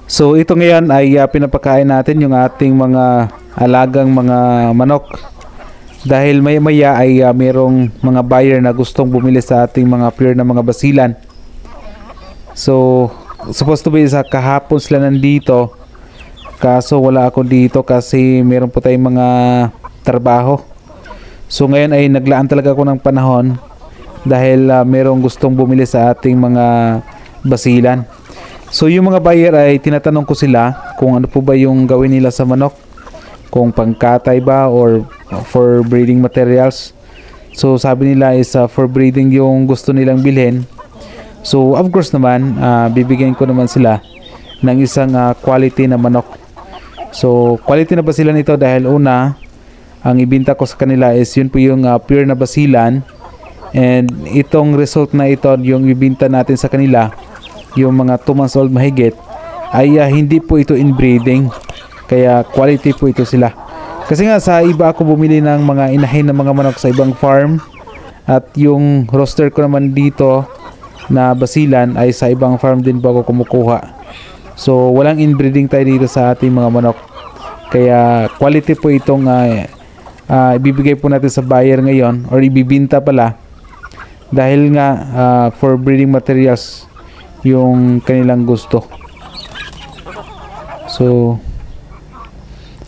So ito ngayon ay pinapakain natin yung ating mga alagang mga manok. Dahil maya-maya ay merong mga buyer na gustong bumili sa ating mga pure na mga basilan. So supposed to be sa kahapon sila nandito. Kaso wala ako dito kasi meron po tayong mga trabaho. So ngayon ay naglaan talaga ako ng panahon dahil merong gustong bumili sa ating mga basilan. So yung mga buyer ay tinatanong ko sila kung ano po ba yung gawin nila sa manok, kung pangkatay ba or for breeding materials. So sabi nila is for breeding yung gusto nilang bilhin. So of course naman bibigyan ko naman sila ng isang quality na manok. So quality na basilan ito dahil una ang ibinta ko sa kanila is yun po yung pure na basilan, and itong result na ito yung ibinta natin sa kanila, yung mga 2 months old mahigit, ay hindi po ito inbreeding, kaya quality po ito sila. Kasi nga sa iba ako bumili ng mga inahin na mga manok sa ibang farm, at yung roster ko naman dito na basilan ay sa ibang farm din po ako kumukuha. So walang inbreeding tayo dito sa ating mga manok, kaya quality po itong ibibigay po natin sa buyer ngayon, or ibibinta pala, dahil nga for breeding materials yung kanilang gusto. So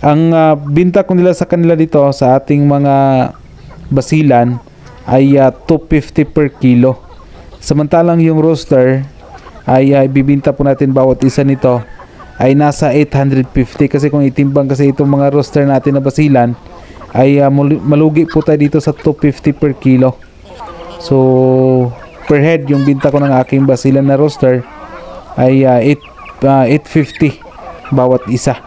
ang binta ko nila sa kanila dito sa ating mga basilan ay 250 per kilo. Samantalang yung roaster ay ibibinta po natin bawat isa nito ay nasa 850, kasi kung itimbang kasi itong mga roaster natin na basilan ay malugi po tayo dito sa 250 per kilo. So per head yung binta ko ng aking basilan na roaster ay 850 bawat isa.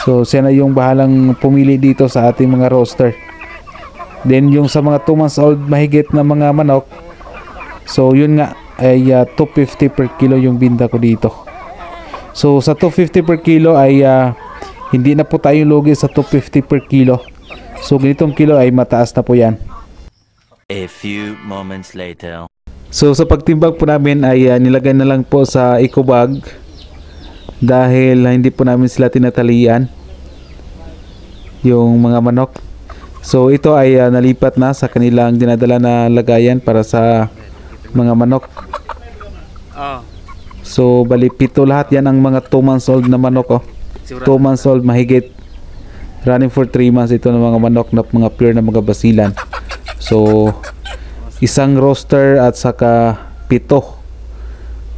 So siya na yung bahalang pumili dito sa ating mga roaster. Then yung sa mga 2 months old mahigit na mga manok, so yun nga ay 250 per kilo yung binta ko dito. So sa 250 per kilo ay hindi na po tayo lugi sa 250 per kilo. So ganitong kilo ay mataas na po yan. A few moments later. So sa pagtimbang po namin ay nilagay na lang po sa eco bag dahil hindi po namin sila tinatalian yung mga manok. So ito ay nalipat na sa kanilang dinadala na lagayan para sa mga manok. So bali 7 lahat yan ang mga 2 months old na manok. 2 months old mahigit, running for 3 months ito ng mga manok na mga pure na mga basilan. So isang roaster at saka 7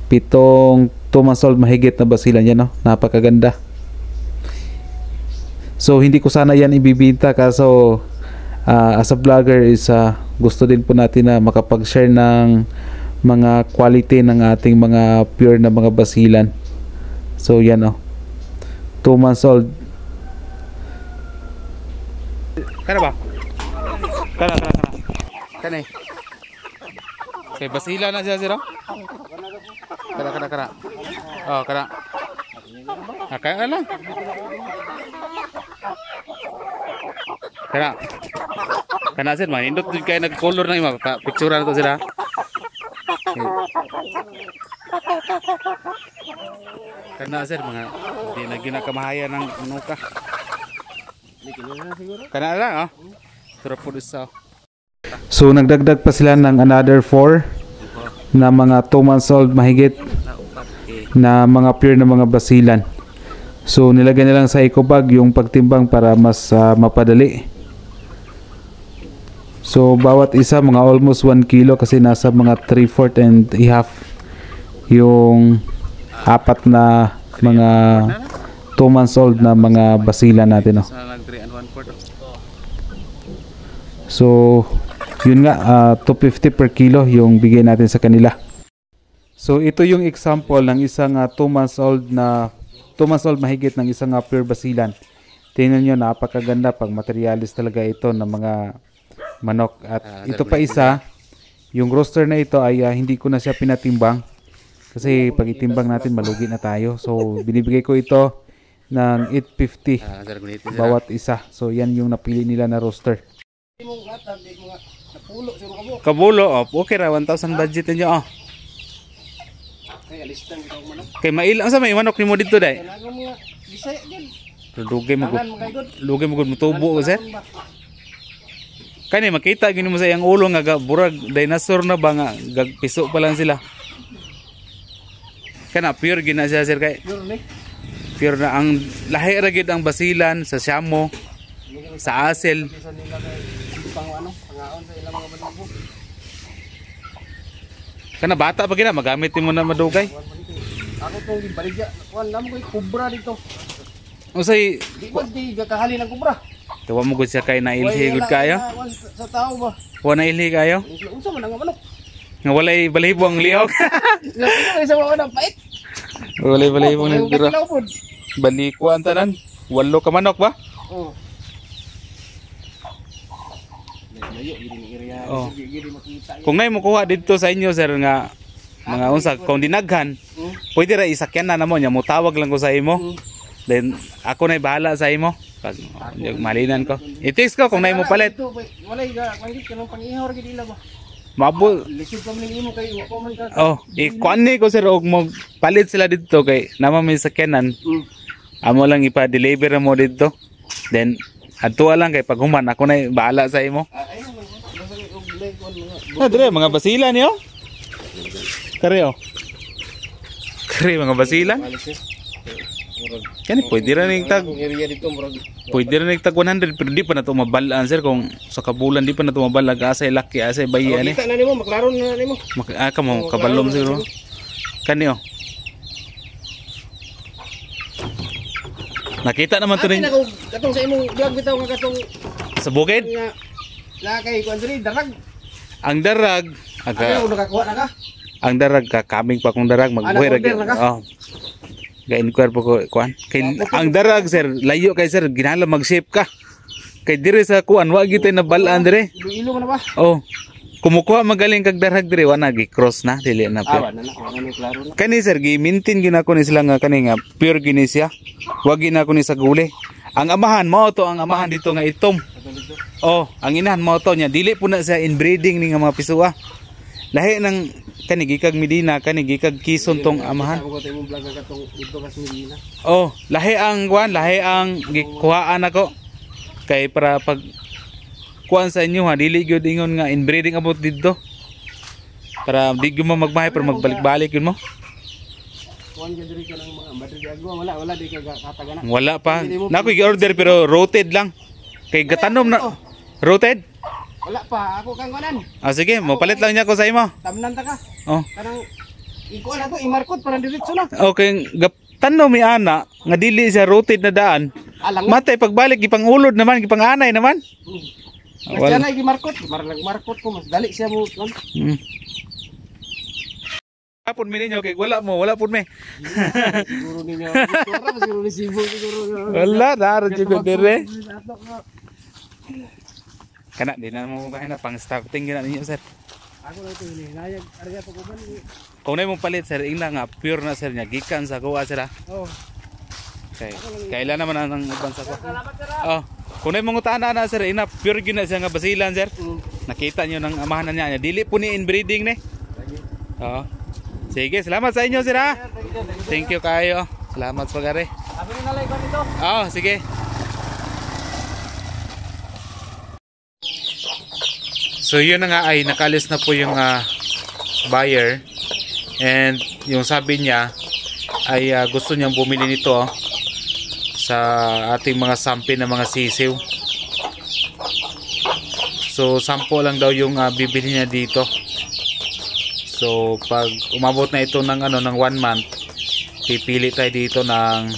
pitong 2 months old mahigit na basilan yan, no? Napakaganda. So hindi ko sana yan ibibinta, kaso as a vlogger is gusto din po natin na makapag-share ng mga quality ng ating mga pure na mga basilan. So yan, 2 months old. Kana ba? Kana. Okay, basila na siya sira. Kana. Oh, kana. Kaya lang. Kana sir, man indot din kay nag-color na ima, picture na to sila. Kana sir, mga di na ginakamahaya ng unuka. Kana lang, Sarap po isa. So nagdagdag pa sila ng another 4 na mga 2 months old mahigit na mga pure na mga basilan. So nilagay na lang sa eco bag yung pagtimbang para mas mapadali. So bawat isa mga almost 1 kilo, kasi nasa mga 3/4 and a half yung 4 na mga 2 months old na mga basilan natin, So yun nga, 250 per kilo yung bigay natin sa kanila. So ito yung example ng isang 2 months old mahigit ng isang pure basilan. Tingnan nyo, napakaganda, pag materialis talaga ito ng mga manok. At ito pa isa, yung roaster na ito ay hindi ko na siya pinatimbang, kasi pag itimbang natin malugi na tayo. So binibigay ko ito ng 850 bawat isa. So yan yung napili nila na roaster. Kabulo, okay ra, 1,000 budget niyo. Kaya listang ikaw manok. Kay mailang sa may manok nimo dito day. Kailangan mga Bisaya din. Lugay mo Tangan mga igod. lugay mo gud mutubo sir. Tangan ba? Kani makita gini mo sa iyang ulo nga burag dinosaur na ba nga gagpiso pa lang sila. Kana pure gina siya sir kay Pure ni. pure na ang lahi ra gid ang basilan sa Siamo sa Asel. Bisa nila kay pang ano, pangaon sa ilang mga balibo. Kana bata pa gina magamit mo na madugay. Ako tong gibaligya, kuan namo koy kubra dito. Usay Di ko di gakahali ng kubra. tuwa mo gud siya kay nailhi gud kayo. Sa tao ba? Wa nailhi kayo. Unsa man ang manok? Nga walay balahibo ang liog. Sa isa mo na pait. Walay balahibo Ayaw ang dira. ka tinawpod. Balikuan tanan. Walo ka manok ba? Oo. Layo gid ni area. Oh. Gid makita. Kung nay mo kuha dito sa inyo sir nga mga unsa kung dinaghan, pwede ra isakyan na namo nya mo tawag lang ko sa imo. Then ako nay bahala sa imo. Pag malinan ko. I-text ko kung nay mo palit. Walay ga mangit kanang pang-ihor gid ila ba. Mabo. Lisod pa man imo kay wa man ka. Oh, ikuan ni ko sir og mo palit sila dito kay nama may sakyanan. Amo lang ipa-deliver mo dito. Then adto lang kay paghuman ako nay bahala sa imo. Ayun man. Basta og lay kon mga. Ah, dire mga basila niyo. Kare oh. Kare mga basila. Kani pwede ra ning tag. Area dito murag. Pwede ra ning tag 100 pero di pa na to mabalaan sir kung sa kabulan di pa na to mabalag asay laki asay bayi ani. Kita na nimo maklaro na nimo. Ka mo kabalom siguro. Kani oh. Nakita naman to rin Ako katong sa imong vlog bitaw nga katong sa bukid. nga kay kuan diri darag. Ang darag Ako aga nakakuha na ka. ang darag kakaming pa kong darag magbuhay ra. order na ka? Oh. Ga-inquire po ko kuan. Kay ang darag sir, layo kay sir, ginala mag-shape ka. Kay dire sa kuan wa gyud tay nabalaan dire. Ilo man na ba? Oh. Kumukuha magaling kag darag dire wa na gi-cross na dili na pure. Awa na na ano klaro na. Kani sir gi-maintain gina ko ni sila nga kani nga pure gini siya. Wa gina ko ni sa guli. Ang amahan mo to ang amahan dito nga itom. Oh, ang inahan mo to nya dili po na sa inbreeding ni nga mga pisua. Lahi ng kani gikag Medina kani gikag Quezon tong amahan. Ako tay imong vlog nga katong dito kas Medina. Oh, lahi ang kuan, lahi ang gikuhaan ako. Kay para pag kuan sa inyo ha, dili gyud ingon nga inbreeding abot didto. Para di gyud mo magmahay pero magbalik-balik yun mo. Kuan ka diri ka ng mga battery agwa wala di ka katagana. Wala pa. Nakoy gi-order pero rotated lang. Kay gatanom na rotated. Wala pa ako kang kuanan. Ah sige, mo palit lang niya ko sa imo. Tamnan ta ka. Oh. Kanang iko na to imarkot para diretso na. Okay, tanom mi ana nga dili siya rotated na daan. Alang. Matay pagbalik gipang ulod naman, gipang anay naman. Mas yan ay gimarkot, markot ko mas dali siya mo. Hapon mi ninyo kay wala pud mi. Siguro ninyo. Siguro ni Sibo siguro. Wala na jud dire. Kana di na mo na pang starting gina ninyo sir. Ako na ito hinayag arya pa ko man. Kung na mong palit sir, ina nga pure na sir niya gikan sa kuha sir. Oh. Okay. Kailan naman ang ibang sa kuha. Salamat sir. Oh, kung na mong utana na sir, ina pure gina siya nga basilan sir. Nakita niyo nang amahan niya, dili po ni inbreeding ni. Oo. Sige, salamat sa inyo sir ha. Thank you kayo. Salamat sa pagare. Sabi ni nalay ko nito. Oh, sige. So yun na nga ay nakalis na po yung buyer and yung sabi niya ay gusto niyang bumili nito sa ating mga sampi na mga sisiw. So 10 lang daw yung bibili niya dito. So pag umabot na ito ng ng 1 month, pipili tayo dito ng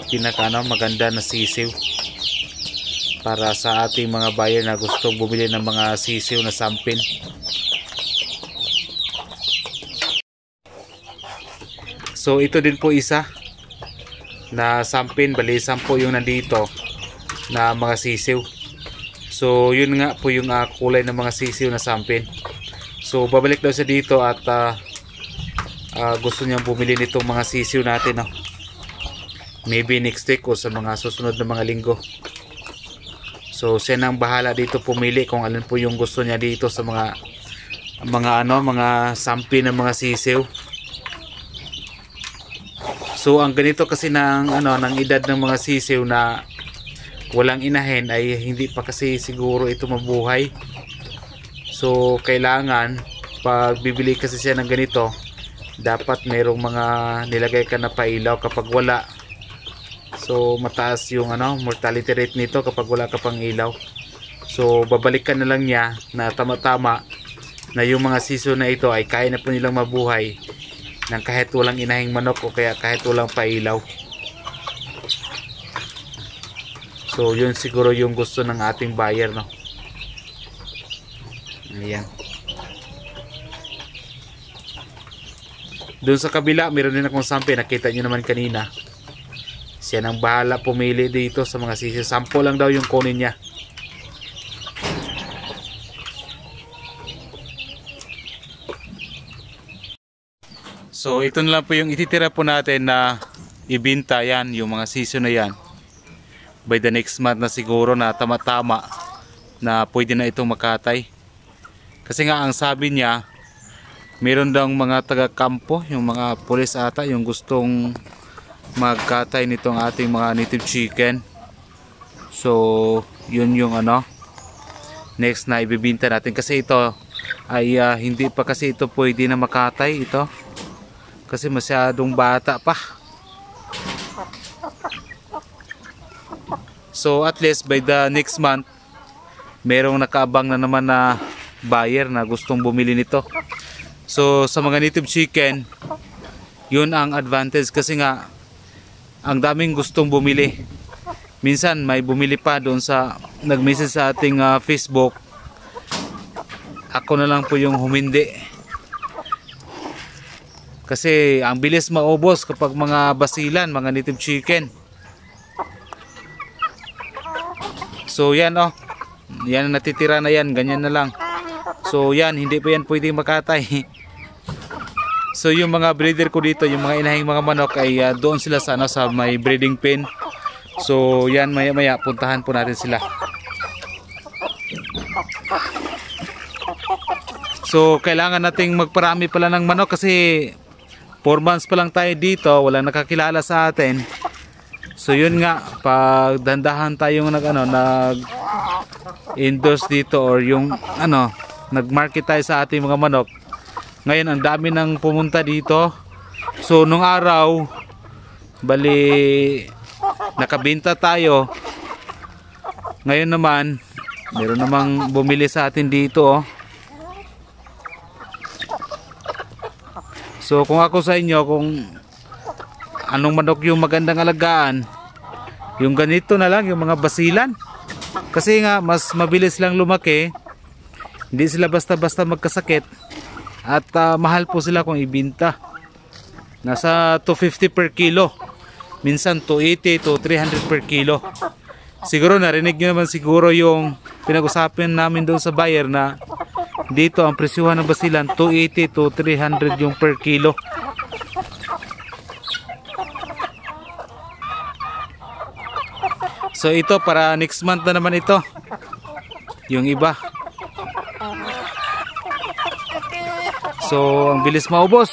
pinaka maganda na sisiw para sa ating mga buyer na gustong bumili ng mga sisiw na sampin. So ito din po isa na sampin, bali 10 yung nandito na mga sisiw. So yun nga po yung kulay ng mga sisiw na sampin. So babalik daw siya dito at gusto niyang bumili nitong mga sisiw natin, no? Maybe next week o sa mga susunod na mga linggo. So siya nang bahala dito pumili kung alin po yung gusto niya dito sa mga sampi ng mga sisiw. So ang ganito kasi ng ng edad ng mga sisiw na walang inahin ay hindi pa kasi siguro ito mabuhay. So kailangan pag bibili kasi siya ng ganito, dapat merong mga nilagay ka na pailaw. Kapag wala, so mataas yung mortality rate nito kapag wala ka pang ilaw. So babalikan na lang niya na tama-tama na yung mga sisiw na ito ay kaya na po nilang mabuhay ng kahit walang inahing manok o kaya kahit walang pailaw. So yun siguro yung gusto ng ating buyer, no. Ayan. Doon sa kabila meron din akong sample, nakita nyo naman kanina. Siya nang bahala pumili dito sa mga sisiw. Sample lang daw yung kunin niya. So ito na lang po yung ititira po natin na ibinta, yan yung mga sisiw na yan. By the next month na siguro na tama-tama na pwede na itong makatay. Kasi nga ang sabi niya, meron daw mga taga-kampo, yung mga pulis ata, yung gustong magkatay nitong ating mga native chicken. So yun yung next na ibibinta natin. Kasi ito ay hindi pa kasi ito pwede na makatay ito. Kasi masyadong bata pa. So at least by the next month merong nakaabang na naman na buyer na gustong bumili nito. So sa mga native chicken, yun ang advantage kasi nga ang daming gustong bumili. Minsan may bumili pa doon sa nag-message sa ating Facebook. Ako na lang po yung humindi. Kasi ang bilis maubos kapag mga basilan, mga native chicken. So yan yan natitira na yan, ganyan na lang. So yan, hindi pa yan pwedeng makatay. So yung mga breeder ko dito, yung mga inahing mga manok ay doon sila sa sa may breeding pen. So yan, maya maya puntahan po natin sila. So kailangan nating magparami pala ng manok kasi 4 months pa lang tayo dito, walang nakakilala sa atin. So yun nga, pag dandahan tayong nag-endorse dito or yung nag-market tayo sa ating mga manok. Ngayon ang dami nang pumunta dito. So nung araw, bali nakabenta tayo. Ngayon naman, meron namang bumili sa atin dito. So kung ako sa inyo, kung anong manok yung magandang alagaan, yung ganito na lang, yung mga basilan. Kasi nga mas mabilis lang lumaki, hindi sila basta-basta magkasakit, at mahal po sila kung ibinta. Nasa 250 per kilo, minsan 280 to 300 per kilo. Siguro narinig nyo naman siguro yung pinag-usapan namin doon sa buyer na dito ang presyuhan ng basilan 280 to 300 yung per kilo. So ito para next month na naman ito, yung iba. So ang bilis maubos.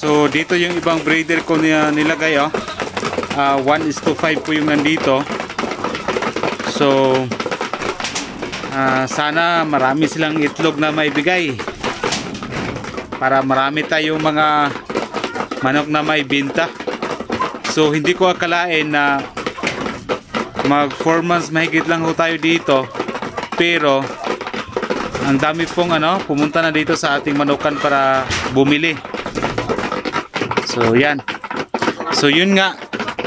So dito yung ibang breeder ko nilagay 1:5 po yung nandito. So sana marami silang itlog na maibigay para marami tayong mga manok na may binta. So hindi ko akalain na mag 4 months mahigit lang ho tayo dito, pero ang dami pong pumunta na dito sa ating manukan para bumili. So yan. So yun nga,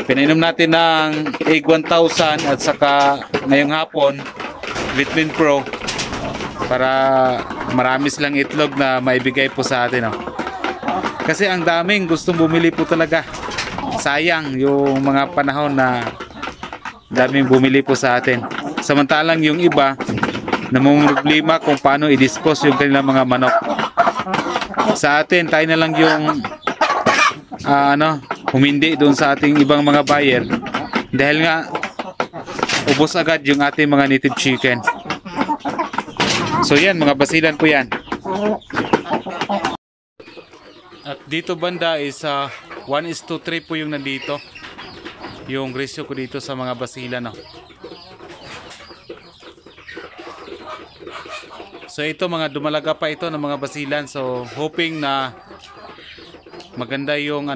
pinainom natin ng Egg 1000 at saka ngayong hapon Vitamin Pro para marami silang itlog na maibigay po sa atin. Kasi ang daming gustong bumili po talaga. Sayang yung mga panahon na daming bumili po sa atin. Samantalang yung iba namumroblema kung paano i-dispose yung kanilang mga manok. Sa atin, tayo na lang yung humindi doon sa ating ibang mga buyer. Dahil nga ubos agad yung ating mga native chicken. So yan, mga basilan po yan. At dito banda is 1:3 po yung nandito. Yung ratio ko dito sa mga basilan, no. So ito, mga dumalaga pa ito ng mga basilan. So hoping na maganda yung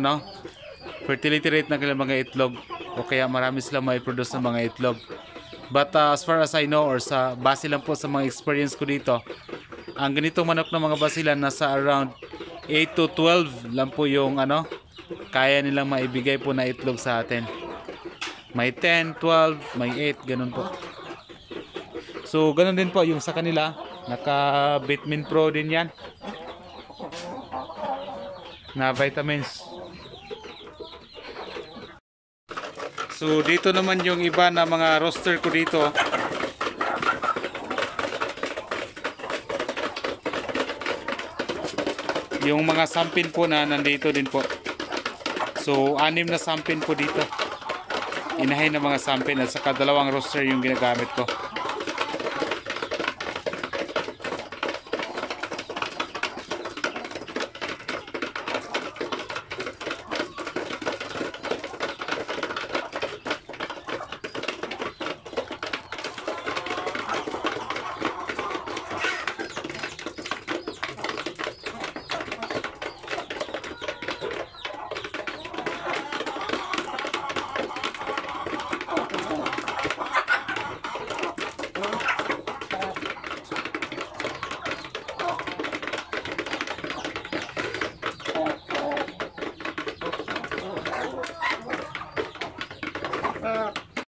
fertility rate ng kanilang mga itlog, o kaya marami silang may produce ng mga itlog. But as far as I know, or sa base lang po sa mga experience ko dito, ang ganitong manok ng mga basilan nasa around 8 to 12 lang po yung kaya nilang maibigay po na itlog sa atin. May 10, 12, may 8, ganun po. So ganun din po yung sa kanila, naka Vitamin Pro din yan na vitamins. So dito naman yung iba na mga roster ko dito. Yung mga sampin po na nandito din po. So 6 na sampin po dito. Inahin na mga sampin, at saka 2 roster yung ginagamit ko.